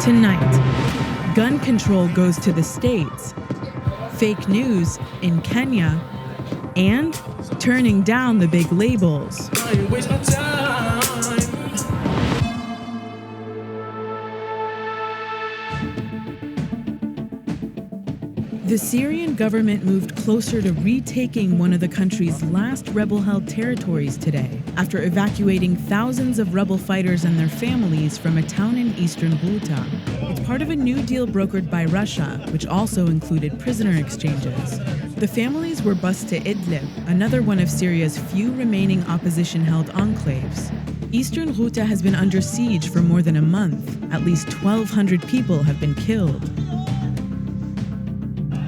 Tonight, gun control goes to the states, fake news in Kenya, and turning down the big labels. The Syrian government moved closer to retaking one of the country's last rebel-held territories today, after evacuating thousands of rebel fighters and their families from a town in eastern Ghouta. It's part of a new deal brokered by Russia, which also included prisoner exchanges. The families were bused to Idlib, another one of Syria's few remaining opposition-held enclaves. Eastern Ghouta has been under siege for more than a month. At least 1,200 people have been killed.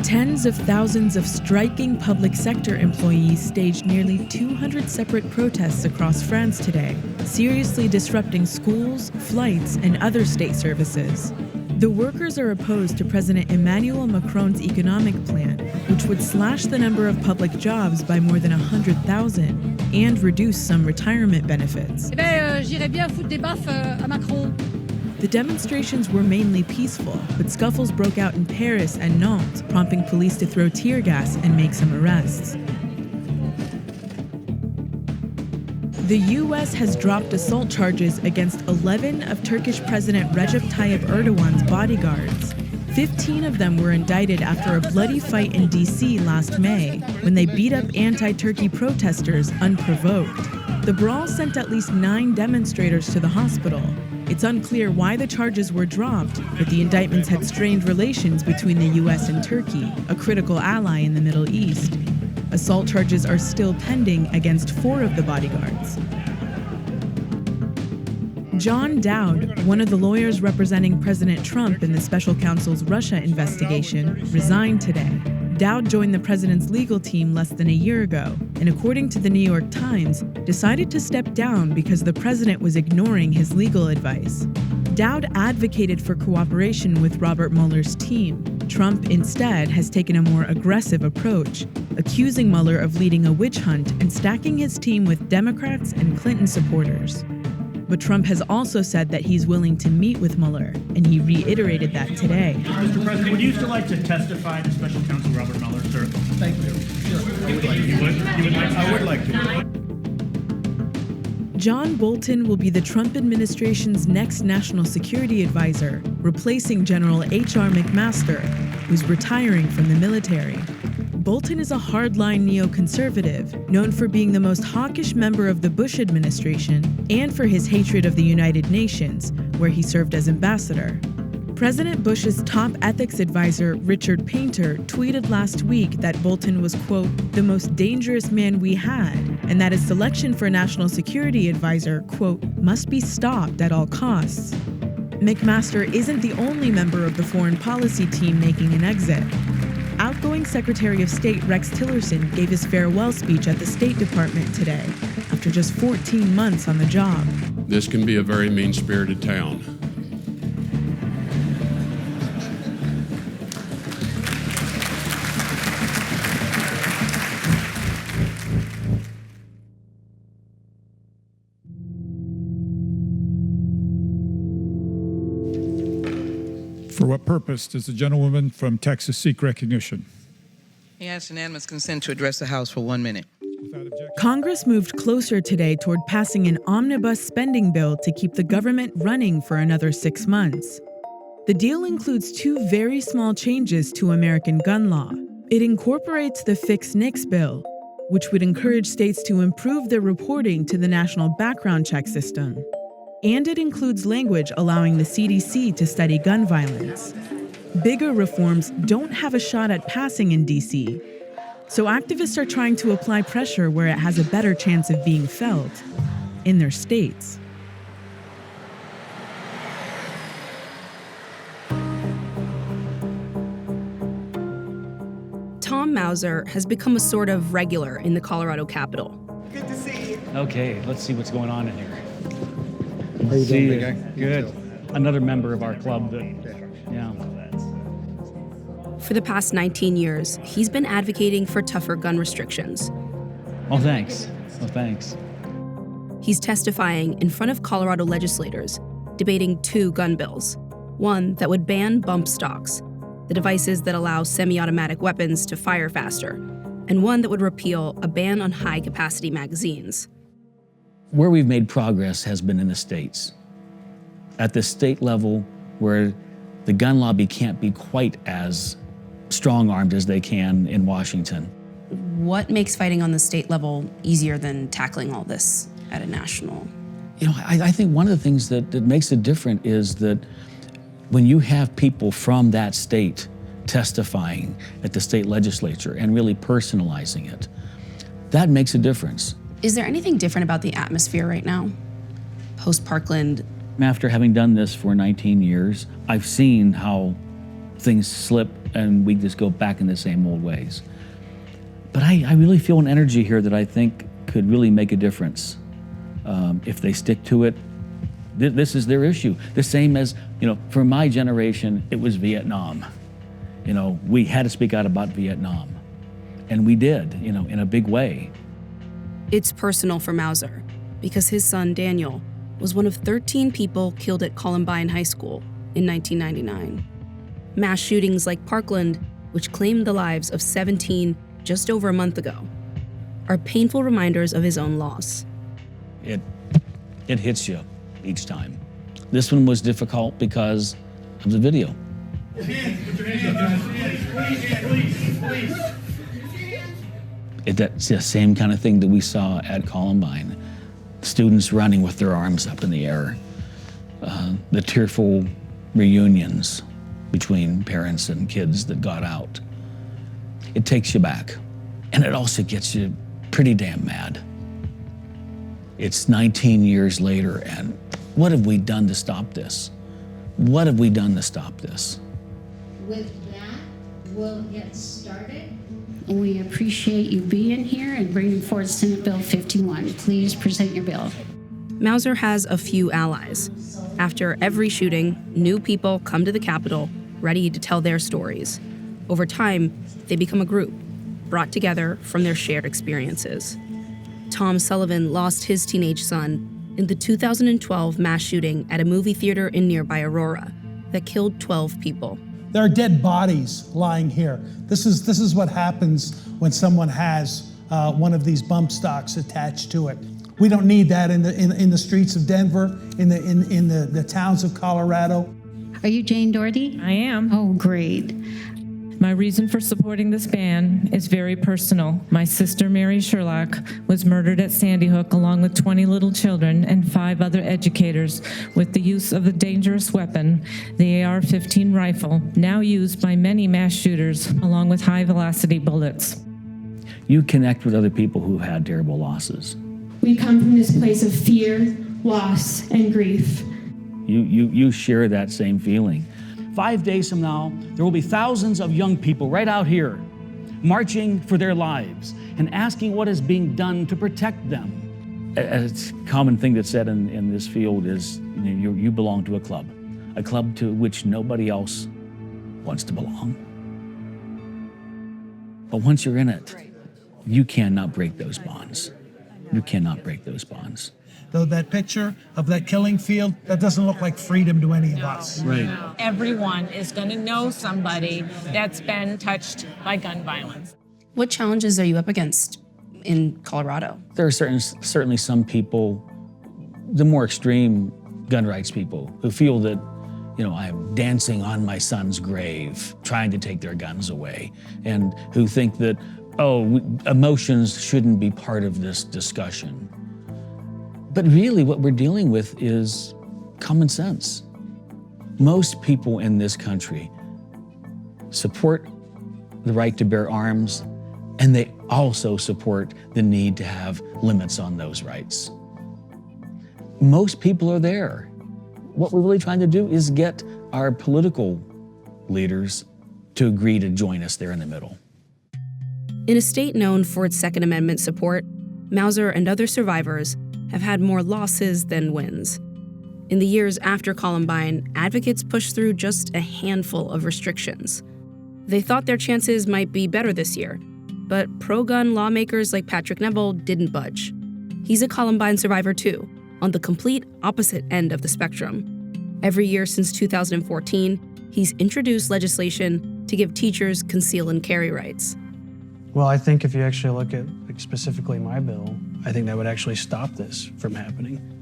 Tens of thousands of striking public sector employees staged nearly 200 separate protests across France today, seriously disrupting schools, flights, and other state services. The workers are opposed to President Emmanuel Macron's economic plan, which would slash the number of public jobs by more than 100,000 and reduce some retirement benefits. J'irais bien foutre des baffes à Macron. The demonstrations were mainly peaceful, but scuffles broke out in Paris and Nantes, prompting police to throw tear gas and make some arrests. The U.S. has dropped assault charges against 11 of Turkish President Recep Tayyip Erdogan's bodyguards. 15 of them were indicted after a bloody fight in D.C. last May, when they beat up anti-Turkey protesters unprovoked. The brawl sent at least 9 demonstrators to the hospital. It's unclear why the charges were dropped, but the indictments had strained relations between the U.S. and Turkey, a critical ally in the Middle East. Assault charges are still pending against 4 of the bodyguards. John Dowd, one of the lawyers representing President Trump in the special counsel's Russia investigation, resigned today. Dowd joined the president's legal team less than a year ago, and according to the New York Times, decided to step down because the president was ignoring his legal advice. Dowd advocated for cooperation with Robert Mueller's team. Trump, instead, has taken a more aggressive approach, accusing Mueller of leading a witch hunt and stacking his team with Democrats and Clinton supporters. But Trump has also said that he's willing to meet with Mueller, and he reiterated that today. Mr. President, would you still like to testify to Special Counsel Robert Mueller, sir? Thank you. Sure. I would like to. John Bolton will be the Trump administration's next national security advisor, replacing General H.R. McMaster, who's retiring from the military. Bolton is a hardline neoconservative, known for being the most hawkish member of the Bush administration and for his hatred of the United Nations, where he served as ambassador. President Bush's top ethics advisor, Richard Painter, tweeted last week that Bolton was, quote, the most dangerous man we had, and that his selection for national security advisor, quote, must be stopped at all costs. McMaster isn't the only member of the foreign policy team making an exit. Outgoing Secretary of State Rex Tillerson gave his farewell speech at the State Department today, after just 14 months on the job. This can be a very mean-spirited town. For what purpose does the gentlewoman from Texas seek recognition? He asked unanimous consent to address the House for 1 minute. Congress moved closer today toward passing an omnibus spending bill to keep the government running for another 6 months. The deal includes 2 very small changes to American gun law. It incorporates the Fix NICS bill, which would encourage states to improve their reporting to the National Background Check System. And it includes language allowing the CDC to study gun violence. Bigger reforms don't have a shot at passing in D.C., so activists are trying to apply pressure where it has a better chance of being felt, in their states. Tom Mauser has become a sort of regular in the Colorado Capitol. Good to see you. Okay, let's see what's going on in here. How you doing, big guy? Good. Another member of our club that, yeah. For the past 19 years, he's been advocating for tougher gun restrictions. Oh, thanks. Oh, thanks. He's testifying in front of Colorado legislators, debating 2 gun bills. One that would ban bump stocks, the devices that allow semi-automatic weapons to fire faster, and one that would repeal a ban on high-capacity magazines. Where we've made progress has been in the states. At the state level, where the gun lobby can't be quite as strong-armed as they can in Washington. What makes fighting on the state level easier than tackling all this at a national? You know, I think one of the things that makes it different is that when you have people from that state testifying at the state legislature and really personalizing it, that makes a difference. Is there anything different about the atmosphere right now? Post-Parkland? After having done this for 19 years, I've seen how things slip and we just go back in the same old ways. But I really feel an energy here that I think could really make a difference. If they stick to it, this is their issue. The same as, you know, for my generation, it was Vietnam. You know, we had to speak out about Vietnam. And we did, you know, in a big way. It's personal for Mauser because his son, Daniel, was one of 13 people killed at Columbine High School in 1999. Mass shootings like Parkland, which claimed the lives of 17 just over a month ago, are painful reminders of his own loss. It hits you each time. This one was difficult because of the video. Put your hands up, please. That's the same kind of thing that we saw at Columbine. Students running with their arms up in the air. The tearful reunions between parents and kids that got out. It takes you back. And it also gets you pretty damn mad. It's 19 years later, and what have we done to stop this? What have we done to stop this? With that, we'll get started. And we appreciate you being here and bringing forward Senate Bill 51. Please present your bill. Mauser has a few allies. After every shooting, new people come to the Capitol ready to tell their stories. Over time, they become a group, brought together from their shared experiences. Tom Sullivan lost his teenage son in the 2012 mass shooting at a movie theater in nearby Aurora that killed 12 people. There are dead bodies lying here. This is what happens when someone has one of these bump stocks attached to it. We don't need that in the streets of Denver, in the towns of Colorado. Are you Jane Doherty? I am. Oh, great. My reason for supporting this ban is very personal. My sister, Mary Sherlock, was murdered at Sandy Hook along with 20 little children and 5 other educators with the use of the dangerous weapon, the AR-15 rifle, now used by many mass shooters along with high-velocity bullets. You connect with other people who had terrible losses. We come from this place of fear, loss, and grief. You share that same feeling. 5 days from now, there will be thousands of young people right out here marching for their lives and asking what is being done to protect them. A common thing that's said in this field is you belong to a club to which nobody else wants to belong. But once you're in it, you cannot break those bonds. You cannot break those bonds. Though that picture of that killing field, that doesn't look like freedom to any of us. Right. Everyone is going to know somebody that's been touched by gun violence. What challenges are you up against in Colorado? There are certainly some people, the more extreme gun rights people, who feel that, I'm dancing on my son's grave, trying to take their guns away, and who think that, emotions shouldn't be part of this discussion. But really what we're dealing with is common sense. Most people in this country support the right to bear arms, and they also support the need to have limits on those rights. Most people are there. What we're really trying to do is get our political leaders to agree to join us there in the middle. In a state known for its Second Amendment support, Mauser and other survivors have had more losses than wins. In the years after Columbine, advocates pushed through just a handful of restrictions. They thought their chances might be better this year, but pro-gun lawmakers like Patrick Neville didn't budge. He's a Columbine survivor too, on the complete opposite end of the spectrum. Every year since 2014, he's introduced legislation to give teachers conceal and carry rights. Well, I think if you actually look at specifically my bill, I think that would actually stop this from happening.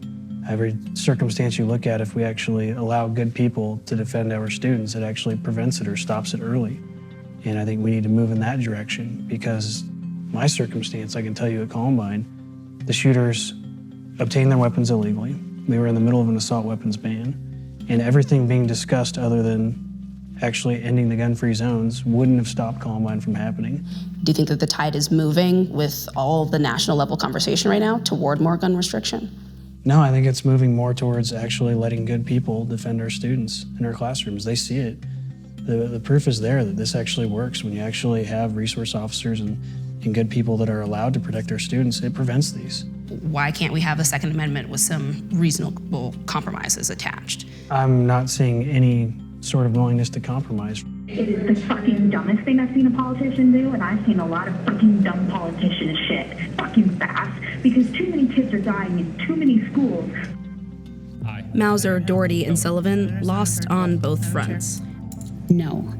Every circumstance you look at, if we actually allow good people to defend our students, it actually prevents it or stops it early. And I think we need to move in that direction because my circumstance, I can tell you at Columbine, the shooters obtained their weapons illegally. We were in the middle of an assault weapons ban, and everything being discussed other than actually ending the gun-free zones wouldn't have stopped Columbine from happening. Do you think that the tide is moving with all the national level conversation right now toward more gun restriction? No, I think it's moving more towards actually letting good people defend our students in our classrooms. They see it. The proof is there that this actually works. When you actually have resource officers and good people that are allowed to protect our students, it prevents these. Why can't we have a Second Amendment with some reasonable compromises attached? I'm not seeing any sort of willingness to compromise. It is the fucking dumbest thing I've seen a politician do, and I've seen a lot of fucking dumb politician shit fucking fast, because too many kids are dying in too many schools. Mauser, Doherty, and Sullivan lost on both fronts. No.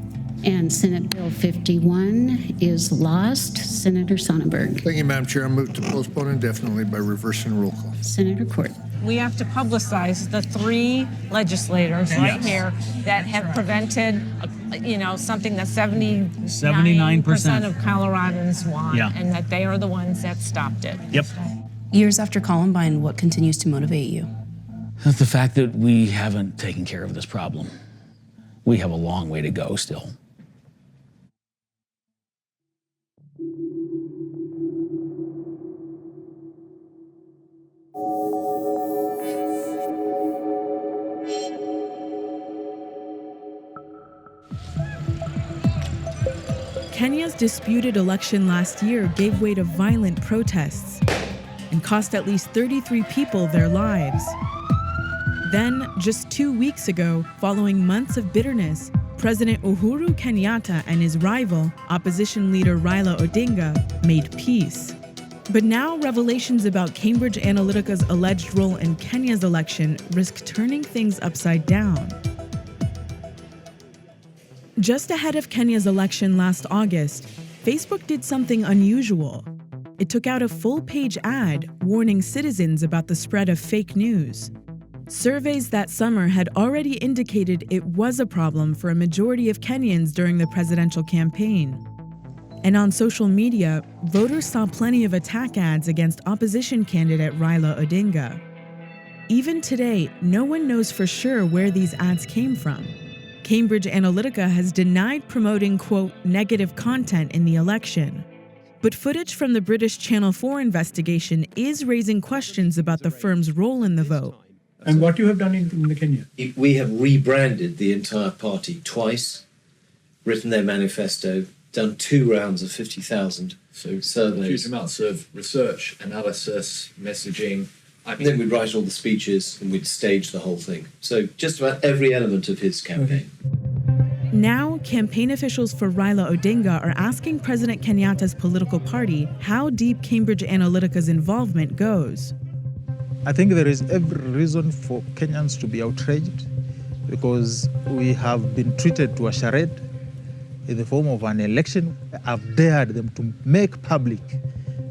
And Senate Bill 51 is lost. Senator Sonnenberg. Thank you, Madam Chair. I move to postpone indefinitely by reversing roll call. Senator Court. We have to publicize the 3 legislators right here that have prevented, something that 79% of Coloradans want, and that they are the ones that stopped it. Yep. Years after Columbine, what continues to motivate you? That's the fact that we haven't taken care of this problem. We have a long way to go still. Kenya's disputed election last year gave way to violent protests and cost at least 33 people their lives. Then, just 2 weeks ago, following months of bitterness, President Uhuru Kenyatta and his rival, opposition leader Raila Odinga, made peace. But now revelations about Cambridge Analytica's alleged role in Kenya's election risk turning things upside down. Just ahead of Kenya's election last August, Facebook did something unusual. It took out a full-page ad warning citizens about the spread of fake news. Surveys that summer had already indicated it was a problem for a majority of Kenyans during the presidential campaign. And on social media, voters saw plenty of attack ads against opposition candidate Raila Odinga. Even today, no one knows for sure where these ads came from. Cambridge Analytica has denied promoting, quote, negative content in the election. But footage from the British Channel 4 investigation is raising questions about the firm's role in the vote. And what you have done in the Kenya? We have rebranded the entire party twice, written their manifesto, done 2 rounds of 50,000 surveys. Huge amounts of research, analysis, messaging. And then we'd write all the speeches and we'd stage the whole thing. So just about every element of his campaign. Now, campaign officials for Raila Odinga are asking President Kenyatta's political party how deep Cambridge Analytica's involvement goes. I think there is every reason for Kenyans to be outraged because we have been treated to a charade in the form of an election. I've dared them to make public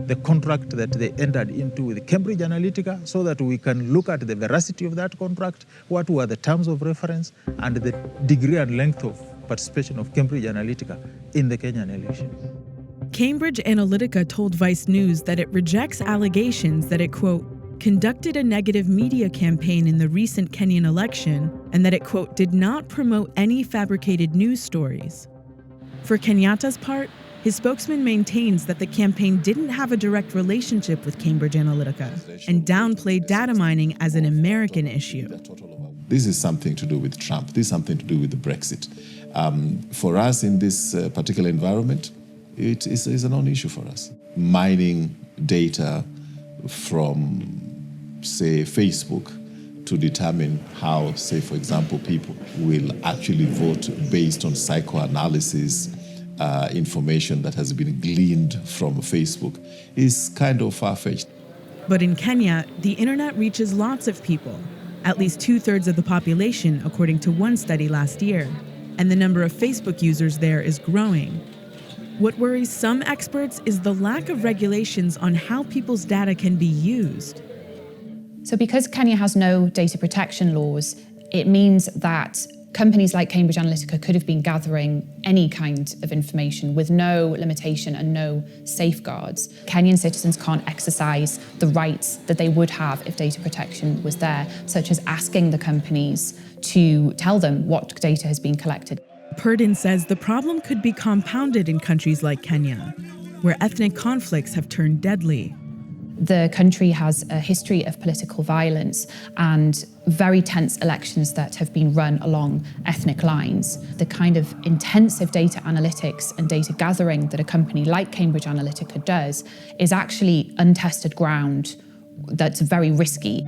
the contract that they entered into with Cambridge Analytica so that we can look at the veracity of that contract, what were the terms of reference, and the degree and length of participation of Cambridge Analytica in the Kenyan election. Cambridge Analytica told Vice News that it rejects allegations that it, quote, conducted a negative media campaign in the recent Kenyan election and that it, quote, did not promote any fabricated news stories. For Kenyatta's part, his spokesman maintains that the campaign didn't have a direct relationship with Cambridge Analytica and downplayed data mining as an American issue. This is something to do with Trump. This is something to do with the Brexit. For us in this particular environment, it is a non-issue for us. Mining data from, say, Facebook to determine how, say, for example, people will actually vote based on psychoanalysis information that has been gleaned from Facebook is kind of far-fetched. But in Kenya, the internet reaches lots of people, at least 2/3 of the population, according to one study last year. And the number of Facebook users there is growing. What worries some experts is the lack of regulations on how people's data can be used. So because Kenya has no data protection laws, it means that companies like Cambridge Analytica could have been gathering any kind of information with no limitation and no safeguards. Kenyan citizens can't exercise the rights that they would have if data protection was there, such as asking the companies to tell them what data has been collected. Purdin says the problem could be compounded in countries like Kenya, where ethnic conflicts have turned deadly. The country has a history of political violence and very tense elections that have been run along ethnic lines. The kind of intensive data analytics and data gathering that a company like Cambridge Analytica does is actually untested ground that's very risky.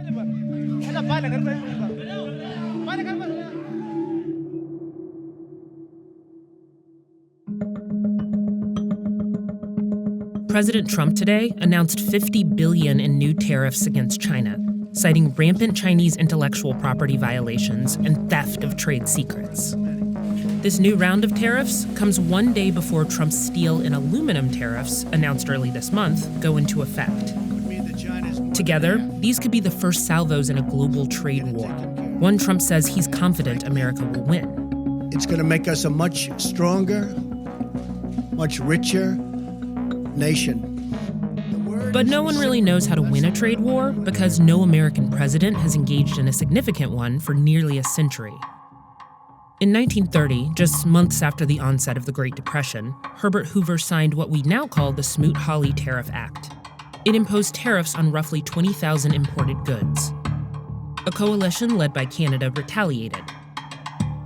President Trump today announced $50 billion in new tariffs against China, citing rampant Chinese intellectual property violations and theft of trade secrets. This new round of tariffs comes one day before Trump's steel and aluminum tariffs, announced early this month, go into effect. Together, these could be the first salvos in a global trade war, one Trump says he's confident America will win. It's going to make us a much stronger, much richer nation. But no one really knows how to win a trade war because no American president has engaged in a significant one for nearly a century. In 1930, just months after the onset of the Great Depression, Herbert Hoover signed what we now call the Smoot-Hawley Tariff Act. It imposed tariffs on roughly 20,000 imported goods. A coalition led by Canada retaliated.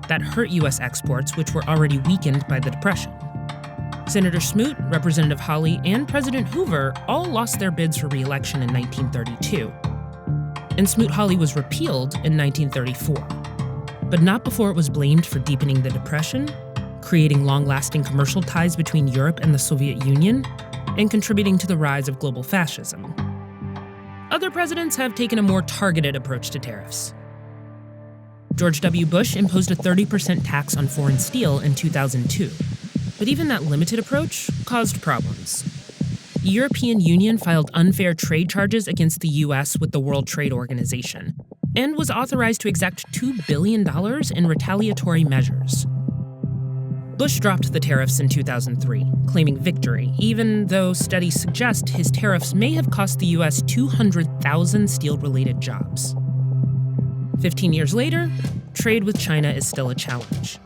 That hurt U.S. exports, which were already weakened by the Depression. Senator Smoot, Representative Hawley, and President Hoover all lost their bids for re-election in 1932. And Smoot-Hawley was repealed in 1934. But not before it was blamed for deepening the Depression, creating long-lasting commercial ties between Europe and the Soviet Union, and contributing to the rise of global fascism. Other presidents have taken a more targeted approach to tariffs. George W. Bush imposed a 30% tax on foreign steel in 2002. But even that limited approach caused problems. The European Union filed unfair trade charges against the U.S. with the World Trade Organization and was authorized to exact $2 billion in retaliatory measures. Bush dropped the tariffs in 2003, claiming victory, even though studies suggest his tariffs may have cost the U.S. 200,000 steel-related jobs. 15 years later, trade with China is still a challenge.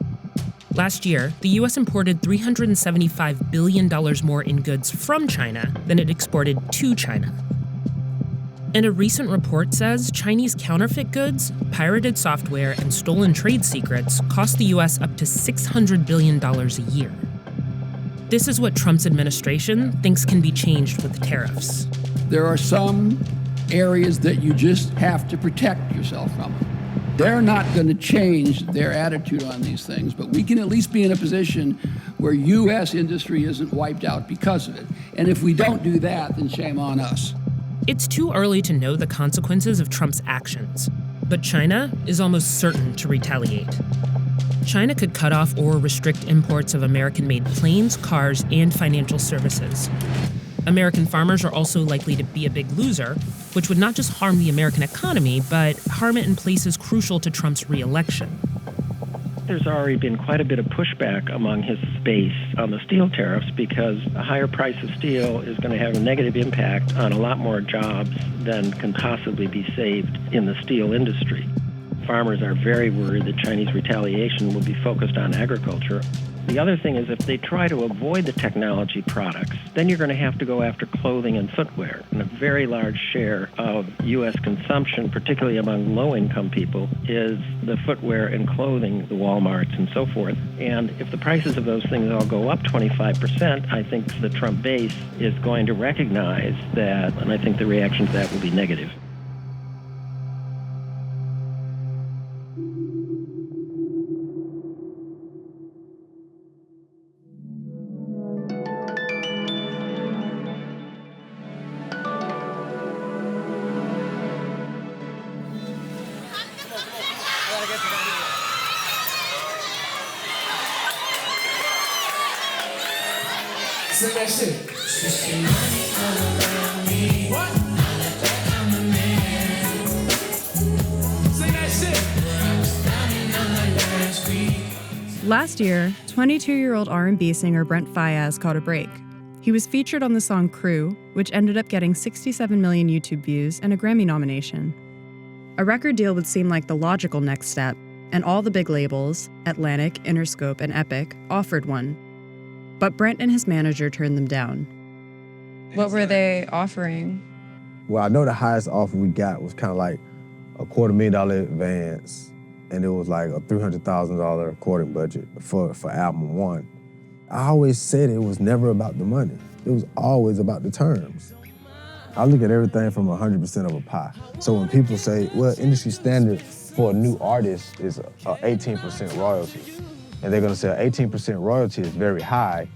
Last year, the U.S. imported $375 billion more in goods from China than it exported to China. And a recent report says Chinese counterfeit goods, pirated software, and stolen trade secrets cost the U.S. up to $600 billion a year. This is what Trump's administration thinks can be changed with tariffs. There are some areas that you just have to protect yourself from. They're not going to change their attitude on these things, but we can at least be in a position where U.S. industry isn't wiped out because of it. And if we don't do that, then shame on us. It's too early to know the consequences of Trump's actions, but China is almost certain to retaliate. China could cut off or restrict imports of American-made planes, cars, and financial services. American farmers are also likely to be a big loser, which would not just harm the American economy, but harm it in places crucial to Trump's re-election. There's already been quite a bit of pushback among his base on the steel tariffs because a higher price of steel is going to have a negative impact on a lot more jobs than can possibly be saved in the steel industry. Farmers are very worried that Chinese retaliation will be focused on agriculture. The other thing is if they try to avoid the technology products, then you're going to have to go after clothing and footwear. And a very large share of U.S. consumption, particularly among low-income people, is the footwear and clothing, the Walmarts and so forth. And if the prices of those things all go up 25%, I think the Trump base is going to recognize that, and I think the reaction to that will be negative. Say that shit. What? Say that shit. Last year, 22-year-old R&B singer Brent Faiyaz caught a break. He was featured on the song Crew, which ended up getting 67 million YouTube views and a Grammy nomination. A record deal would seem like the logical next step, and all the big labels, Atlantic, Interscope, and Epic, offered one. But Brent and his manager turned them down. What were they offering? Well, I know the highest offer we got was kind of like a $250,000 advance, and it was like a $300,000 recording budget for album one. I always said it was never about the money. It was always about the terms. I look at everything from 100% of a pie. So when people say, well, industry standard for a new artist is 18% royalty, and they're gonna say 18% royalty is very high,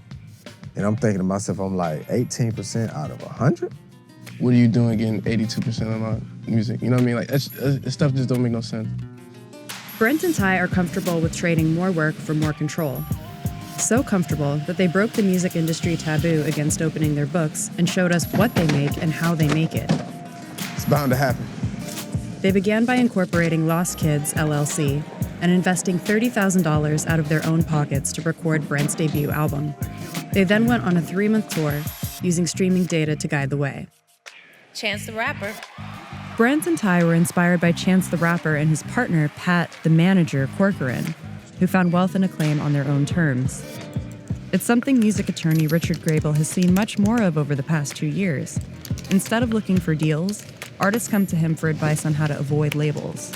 and I'm thinking to myself, I'm like, 18% out of 100? What are you doing getting 82% on my music? You know what I mean? Like, that stuff just don't make no sense. Brent and Ty are comfortable with trading more work for more control. So comfortable that they broke the music industry taboo against opening their books and showed us what they make and how they make it. It's bound to happen. They began by incorporating Lost Kids, LLC, and investing $30,000 out of their own pockets to record Brent's debut album. They then went on a 3-month tour, using streaming data to guide the way. Chance the Rapper. Brent and Ty were inspired by Chance the Rapper and his partner, Pat, the manager, Corcoran, who found wealth and acclaim on their own terms. It's something music attorney Richard Grable has seen much more of over the past 2 years. Instead of looking for deals, artists come to him for advice on how to avoid labels.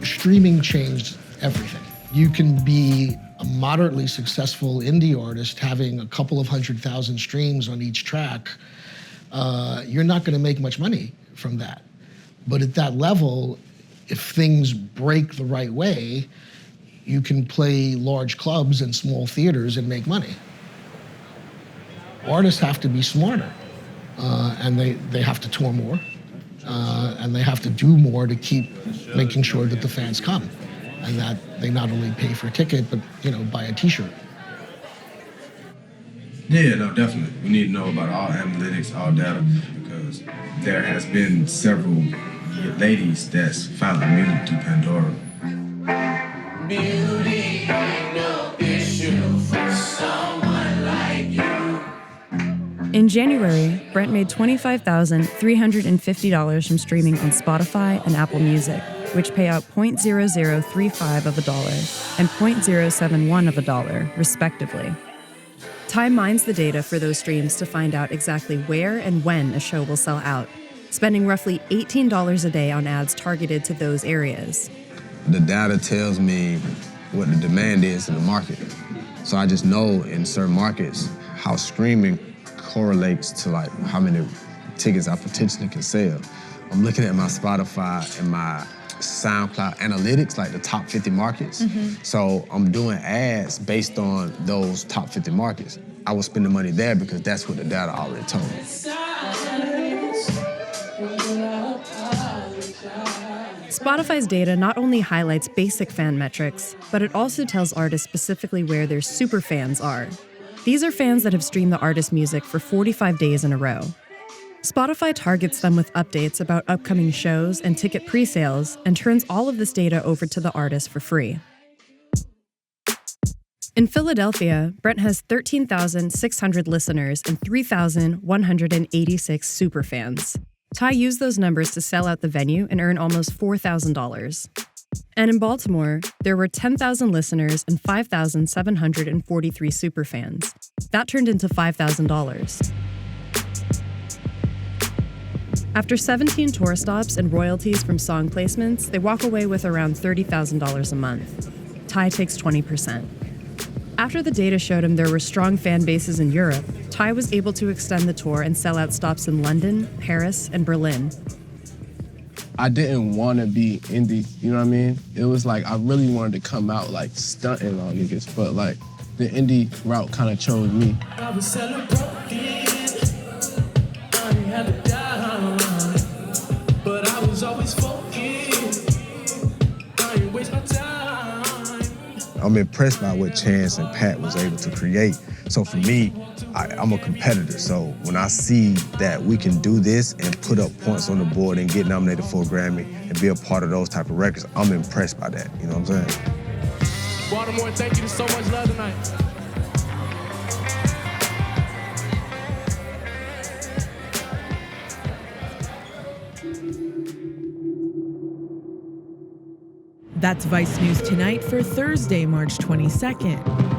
Streaming changed everything. You can be a moderately successful indie artist having a couple of 100,000 streams on each track. You're not going to make much money from that. But at that level, if things break the right way, you can play large clubs and small theaters and make money. Artists have to be smarter, and they have to tour more. And they have to do more to keep making sure that the fans come and that they not only pay for a ticket, but, buy a t-shirt. Yeah, no, definitely. We need to know about all analytics, all data, because there has been several ladies that's found music through Pandora. Beauty ain't no issue for someone like you. In January, Brent made $25,350 from streaming on Spotify and Apple Music, which pay out $0.0035 of a dollar and $0.071 of a dollar, respectively. Ty mines the data for those streams to find out exactly where and when a show will sell out, spending roughly $18 a day on ads targeted to those areas. The data tells me what the demand is in the market. So I just know in certain markets how streaming correlates to like how many tickets I potentially can sell. I'm looking at my Spotify and my SoundCloud analytics, like the top 50 markets. So I'm doing ads based on those top 50 markets. I will spend the money there because that's what the data already told me. Spotify's data not only highlights basic fan metrics, but it also tells artists specifically where their super fans are. These are fans that have streamed the artist's music for 45 days in a row. Spotify targets them with updates about upcoming shows and ticket pre-sales and turns all of this data over to the artist for free. In Philadelphia, Brent has 13,600 listeners and 3,186 superfans. Ty used those numbers to sell out the venue and earn almost $4,000. And in Baltimore, there were 10,000 listeners and 5,743 superfans. That turned into $5,000. After 17 tour stops and royalties from song placements, they walk away with around $30,000 a month. Ty takes 20%. After the data showed him there were strong fan bases in Europe, Ty was able to extend the tour and sell out stops in London, Paris, and Berlin. I didn't want to be indie, you know what I mean? It was like I really wanted to come out like stunting on niggas, but like the indie route kind of chose me. I was celebrating, I ain't had to die, but I was always focused, I ain't waste my time. I'm impressed by what Chance and Pat was able to create. So for me, I'm a competitor. So when I see that we can do this and put up points on the board and get nominated for a Grammy and be a part of those type of records, I'm impressed by that. You know what I'm saying? Baltimore, thank you so much love tonight. That's Vice News Tonight for Thursday, March 22nd.